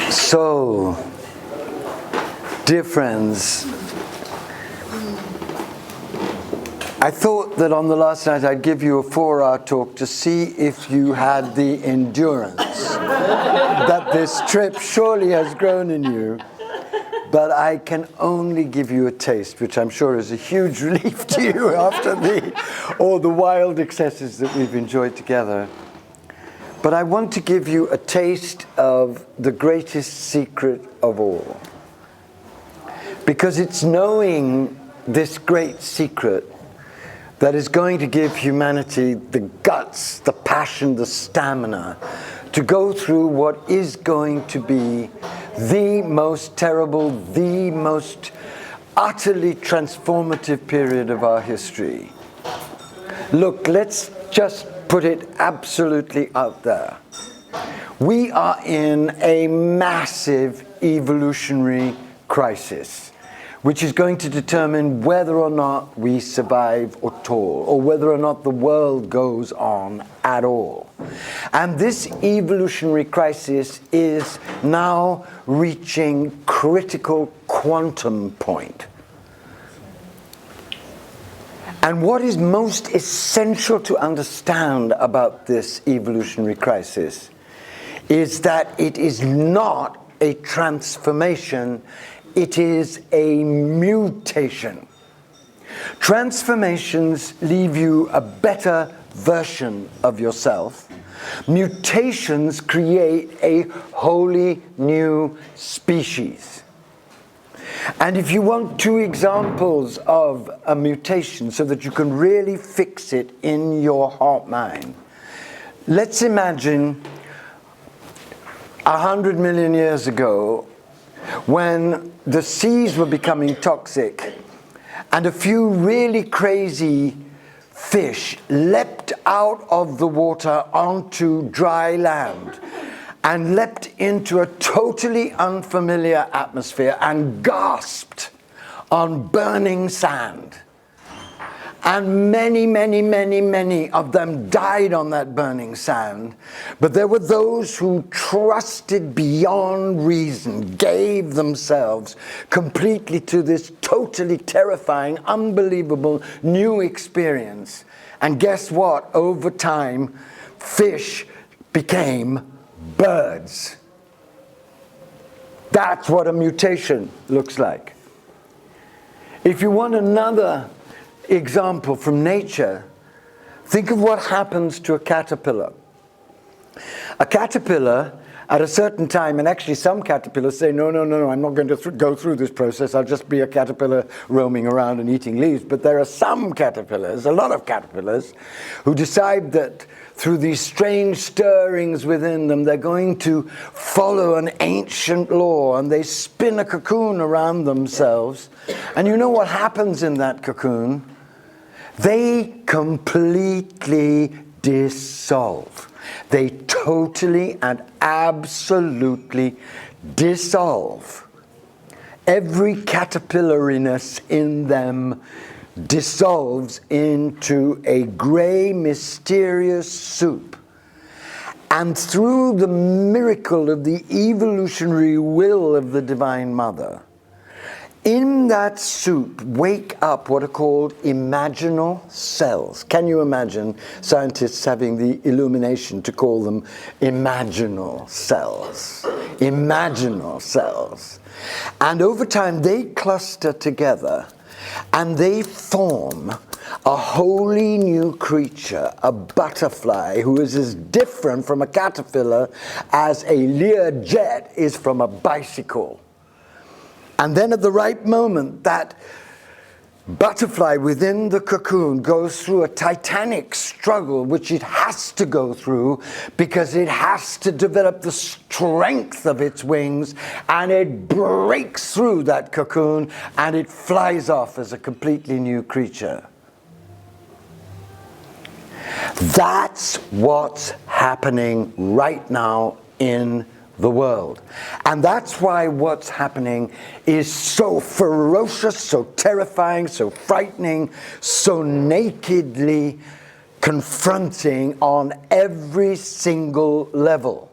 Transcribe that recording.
So, dear friends, I thought that on the last night I'd give you a 4-hour talk to see if you had the endurance that this trip surely has grown in you. But I can only give you a taste, which I'm sure is a huge relief to you after all the wild excesses that we've enjoyed together. But I want to give you a taste of the greatest secret of all. Because it's knowing this great secret that is going to give humanity the guts, the passion, the stamina to go through what is going to be the most terrible, the most utterly transformative period of our history. Look, let's just put it absolutely out there. We are in a massive evolutionary crisis, which is going to determine whether or not we survive at all, or whether or not the world goes on at all. And this evolutionary crisis is now reaching critical quantum point. And what is most essential to understand about this evolutionary crisis is that it is not a transformation, it is a mutation. Transformations leave you a better version of yourself. Mutations create a wholly new species. And if you want 2 examples of a mutation so that you can really fix it in your heart mind, let's imagine 100 million years ago, when the seas were becoming toxic and a few really crazy fish leapt out of the water onto dry land and leapt into a totally unfamiliar atmosphere and gasped on burning sand. And many, many, many, many of them died on that burning sand. But there were those who trusted beyond reason, gave themselves completely to this totally terrifying, unbelievable new experience. And guess what? Over time, fish became birds. That's what a mutation looks like. If you want another example from nature, think of what happens to a caterpillar. A caterpillar at a certain time, and actually some caterpillars say, no, I'm not going to go through this process, I'll just be a caterpillar roaming around and eating leaves. But there are some caterpillars, a lot of caterpillars, who decide that through these strange stirrings within them, they're going to follow an ancient law, and they spin a cocoon around themselves. And you know what happens in that cocoon? They completely dissolve. They totally and absolutely dissolve. Every caterpillariness in them dissolves into a gray, mysterious soup. And through the miracle of the evolutionary will of the Divine Mother, in that soup wake up what are called imaginal cells. Can you imagine scientists having the illumination to call them imaginal cells? Imaginal cells. And over time they cluster together and they form a wholly new creature, a butterfly who is as different from a caterpillar as a Learjet is from a bicycle. And then at the right moment, that butterfly within the cocoon goes through a titanic struggle, which it has to go through because it has to develop the strength of its wings, and it breaks through that cocoon and it flies off as a completely new creature. That's what's happening right now in the world. And that's why what's happening is so ferocious, so terrifying, so frightening, so nakedly confronting on every single level.